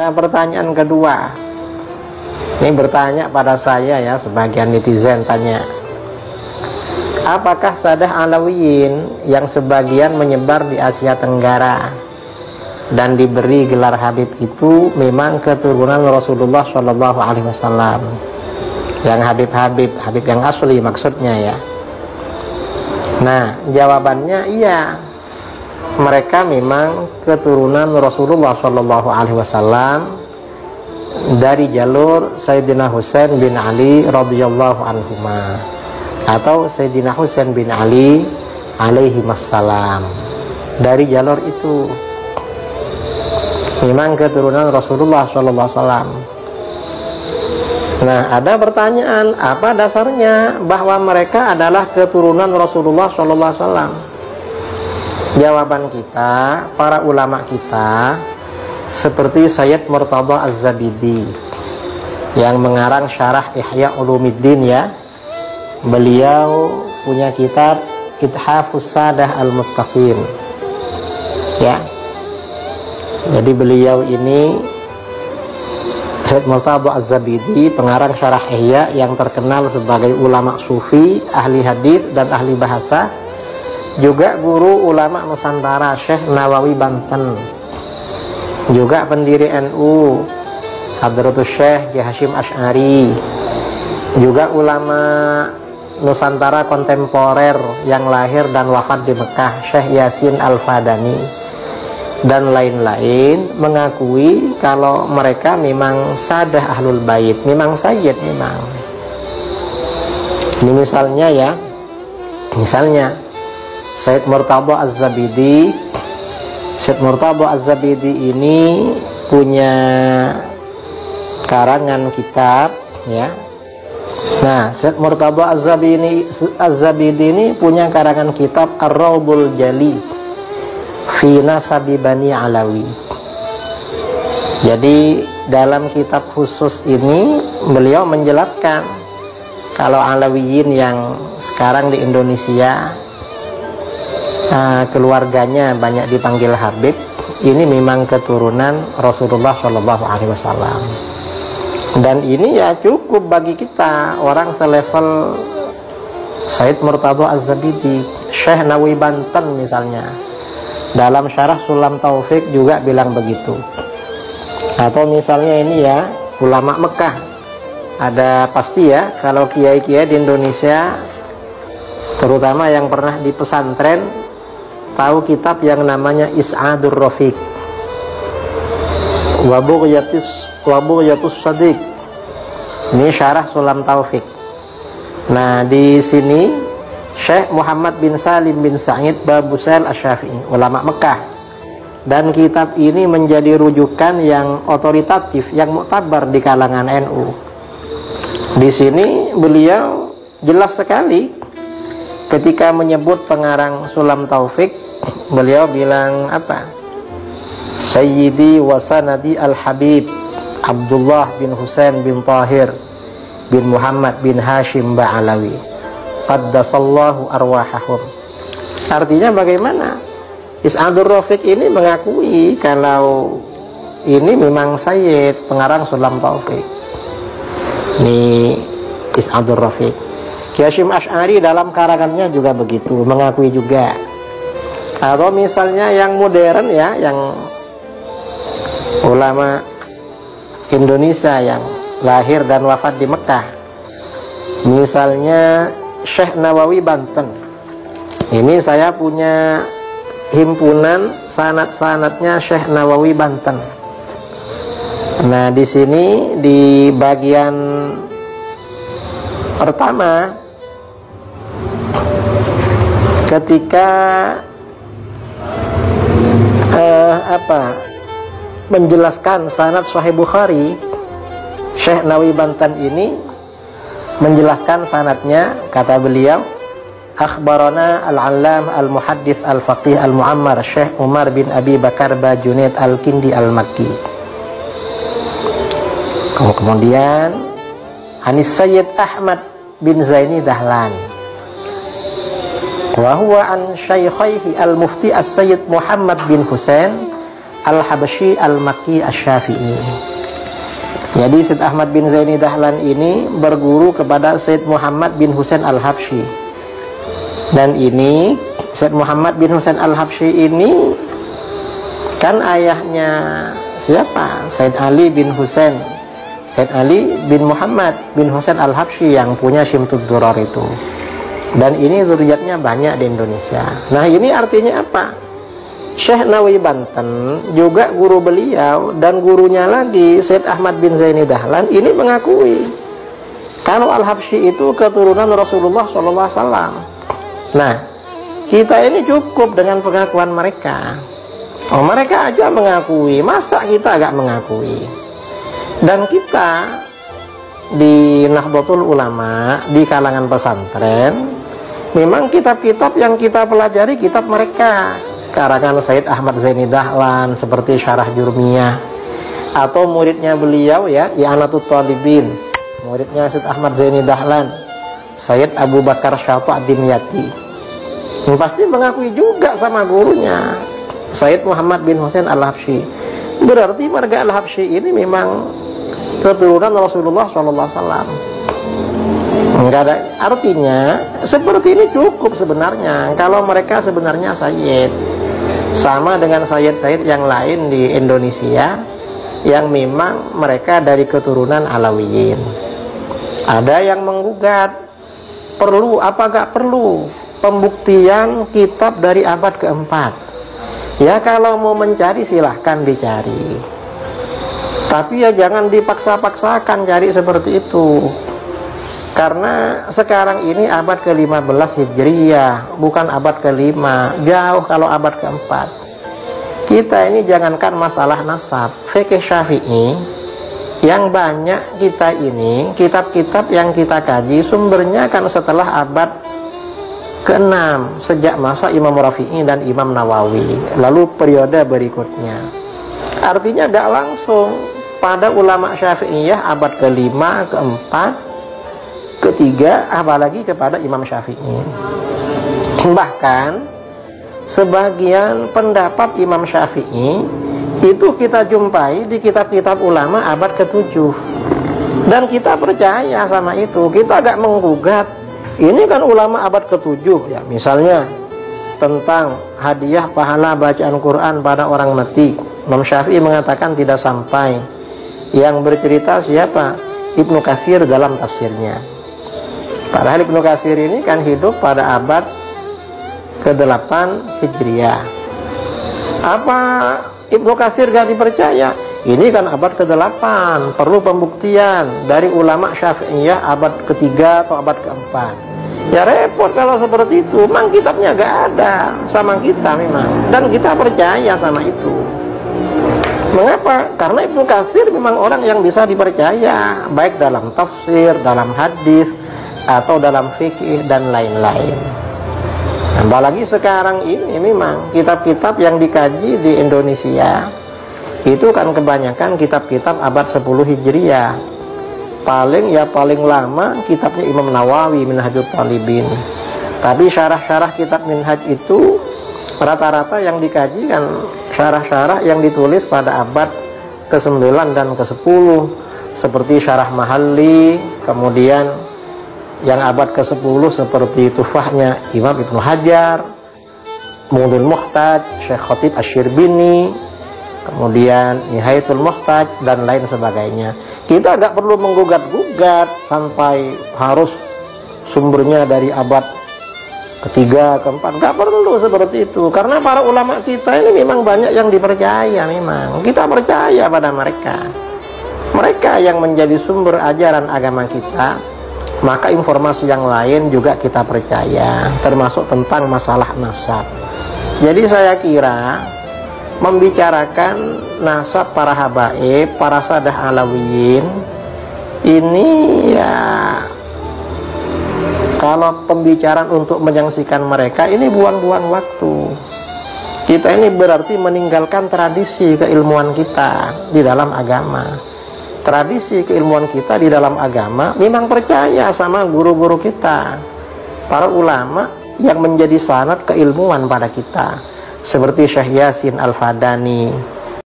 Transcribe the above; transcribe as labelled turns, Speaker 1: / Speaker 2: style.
Speaker 1: Pertanyaan kedua, ini bertanya pada saya ya, sebagian netizen tanya, apakah Sadah Alawiyin yang sebagian menyebar di Asia Tenggara dan diberi gelar Habib itu memang keturunan Rasulullah Shallallahu Alaihi Wasallam? Yang Habib yang asli maksudnya ya. Nah, jawabannya iya, mereka memang keturunan Rasulullah Shallallahu Alaihi Wasallam dari jalur Sayyidina Husain bin Ali radhiyallahu anhuma atau Sayyidina Husain bin Ali alaihi wassalam. Dari jalur itu memang keturunan Rasulullah Shallallahu Alaihi Wasallam. Nah, ada pertanyaan, apa dasarnya bahwa mereka adalah keturunan Rasulullah Shallallahu Alaihi Wasallam? Jawaban kita, para ulama kita seperti Sayyid Murtada Az-Zabidi yang mengarang syarah Ihya Ulumuddin ya. Beliau punya kitab Ithafus Sadah Al-Muttaqin ya. Jadi beliau ini Sayyid Murtada Az-Zabidi, pengarang syarah Ihya yang terkenal sebagai ulama sufi, ahli hadis dan ahli bahasa, juga guru ulama Nusantara Syekh Nawawi Banten, juga pendiri NU Hadratus Syekh Kiai Hasyim Asy'ari, juga ulama Nusantara kontemporer yang lahir dan wafat di Mekah Syekh Yasin Al-Fadani dan lain-lain, mengakui kalau mereka memang Sadah Ahlul Bait, memang Sayyid memang. Ini misalnya ya, misalnya Sayyid Murtada Az-Zabidi. Sayyid Murtada Az-Zabidi ini punya karangan kitab ya. Nah, Sayyid Murtada Az-Zabidi ini punya karangan kitab Ar-Rawdul Jali fi Nasabi Bani Alawi. Jadi dalam kitab khusus ini beliau menjelaskan kalau Alawiyin yang sekarang di Indonesia keluarganya banyak dipanggil Habib, ini memang keturunan Rasulullah Shallallahu Alaihi Wasallam. Dan ini ya cukup bagi kita orang selevel Sayyid Murtada Az-Zabidi. Syekh Nawawi Banten misalnya dalam syarah Sulam Taufik juga bilang begitu. Atau misalnya ini ya ulama Mekah, ada pasti ya kalau kiai-kiai di Indonesia terutama yang pernah di pesantren tahu kitab yang namanya Is'adur Rafiq wa Bughyatus Shadiq. Ini syarah Sulam Taufik. Nah, di sini Syekh Muhammad bin Salim bin Sa'id Babusail Asy-Syafi'i, ulama Mekah. Dan kitab ini menjadi rujukan yang otoritatif, yang muktabar di kalangan NU. Di sini beliau jelas sekali ketika menyebut pengarang Sulam Taufik, beliau bilang apa? Sayyidi wa sanadi al-Habib Abdullah bin Husain bin Tahir bin Muhammad bin Hashim Ba'alawi qaddasallahu arwahahum. Artinya bagaimana? Is'adur Rafiq ini mengakui kalau ini memang Sayyid, pengarang Sulam Taufik. Ini Is'adur Rafiq. Kiai Hasyim Asy'ari dalam karangannya juga begitu, mengakui juga. Atau misalnya yang modern ya, yang ulama Indonesia yang lahir dan wafat di Mekah, misalnya Syekh Nawawi Banten. Ini saya punya himpunan sanad-sanadnya Syekh Nawawi Banten. Nah, di sini di bagian pertama ketika menjelaskan sanad Sahih Bukhari, Syekh Nawawi Banten ini menjelaskan sanadnya, kata beliau, akhbarana al-allam al-muhaddits al-faqih al-mu'ammar Syekh Umar bin Abi Bakar Bajunaid al-Kindi al-Makki. Kemudian Anis Sayyid Ahmad bin Zaini Dahlan wa huwa an syaikhaihi al-mufti as-Sayyid Muhammad bin Husain Al-Habsyi Al-Makki Asy-Syafi'i. Jadi Syed Ahmad bin Zaini Dahlan ini berguru kepada Syed Muhammad bin Husain Al-Habsyi. Dan ini Syed Muhammad bin Husain Al-Habsyi ini kan ayahnya siapa? Syed Ali bin Husain, Syed Ali bin Muhammad bin Husain Al-Habsyi yang punya Syimtud Durar itu. Dan ini zuriatnya banyak di Indonesia. Nah, ini artinya apa? Syekh Nawawi Banten juga guru beliau, dan gurunya lagi Syed Ahmad bin Zaini Dahlan ini mengakui kalau Al-Habsyi itu keturunan Rasulullah SAW. Nah, kita ini cukup dengan pengakuan mereka. Oh, mereka aja mengakui, masa kita agak mengakui? Dan kita di Nahdlatul Ulama, di kalangan pesantren, memang kitab-kitab yang kita pelajari kitab mereka, karangan Syed Ahmad Zaini Dahlan seperti Syarah Jurmiyah, atau muridnya beliau ya, I'anatul Talibin, muridnya Syed Ahmad Zaini Dahlan, Syed Abu Bakar Syata' Dimyati. Pasti mengakui juga sama gurunya Syed Muhammad bin Husain Al-Habsyi. Berarti marga Al-Habsyi ini memang keturunan Rasulullah SAW. Enggak ada artinya, seperti ini cukup sebenarnya. Kalau mereka sebenarnya Sayyid, sama dengan Sayyid-Sayyid yang lain di Indonesia yang memang mereka dari keturunan Alawiyin. Ada yang menggugat, perlu apa gak perlu pembuktian kitab dari abad keempat. Ya, kalau mau mencari silahkan dicari, tapi ya jangan dipaksa-paksakan cari seperti itu. Karena sekarang ini abad ke-15 Hijriyah, bukan abad ke-5, jauh kalau abad ke-4. Kita ini jangankan masalah nasab, fikih Syafi'i yang banyak kita ini, kitab-kitab yang kita kaji sumbernya kan setelah abad ke-6, sejak masa Imam Rafi'i dan Imam Nawawi, lalu periode berikutnya. Artinya gak langsung pada ulama Syafi'iyah abad ke-5, ke-4, ketiga, apalagi kepada Imam Syafi'i. Bahkan sebagian pendapat Imam Syafi'i itu kita jumpai di kitab-kitab ulama abad ke-7, dan kita percaya sama itu. Kita agak menggugat, ini kan ulama abad ke-7 ya, misalnya tentang hadiah pahala bacaan Quran pada orang mati. Imam Syafi'i mengatakan tidak sampai. Yang bercerita siapa? Ibnu Katsir dalam tafsirnya. Padahal Ibnu Katsir ini kan hidup pada abad ke-8 Hijriah. Apa Ibnu Katsir gak dipercaya? Ini kan abad ke-8, perlu pembuktian dari ulama Syafi'iyah abad ke-3 atau abad ke-4. Ya repot kalau seperti itu. Memang kitabnya gak ada sama kita memang, dan kita percaya sama itu. Mengapa? Karena Ibnu Katsir memang orang yang bisa dipercaya, baik dalam tafsir, dalam hadis, atau dalam fikih dan lain-lain. Apalagi sekarang ini memang kitab-kitab yang dikaji di Indonesia itu kan kebanyakan kitab-kitab abad 10 Hijriah. Paling lama kitabnya Imam Nawawi, Minhajul Talibin. Tapi syarah-syarah kitab Minhaj itu rata-rata yang dikaji kan syarah-syarah yang ditulis pada abad ke-9 dan ke-10, seperti Syarah Mahalli, kemudian yang abad ke-10 seperti Tufahnya Imam Ibnu Hajar, Mughniul Muhtaj, Syekh Khatib Asy-Syirbini, kemudian Nihayatul Muhtaj, dan lain sebagainya. Kita tidak perlu menggugat-gugat sampai harus sumbernya dari abad ke-3, ke-4, nggak perlu seperti itu. Karena para ulama kita ini memang banyak yang dipercaya, memang kita percaya pada mereka. Mereka yang menjadi sumber ajaran agama kita, maka informasi yang lain juga kita percaya, termasuk tentang masalah nasab. Jadi saya kira membicarakan nasab para habaib, para sadah alawiyin, ini ya kalau pembicaraan untuk menyaksikan mereka ini buang-buang waktu. Kita ini berarti meninggalkan tradisi keilmuan kita di dalam agama. Tradisi keilmuan kita di dalam agama memang percaya sama guru-guru kita, para ulama yang menjadi sanad keilmuan pada kita, seperti Syekh Yasin Al-Fadani,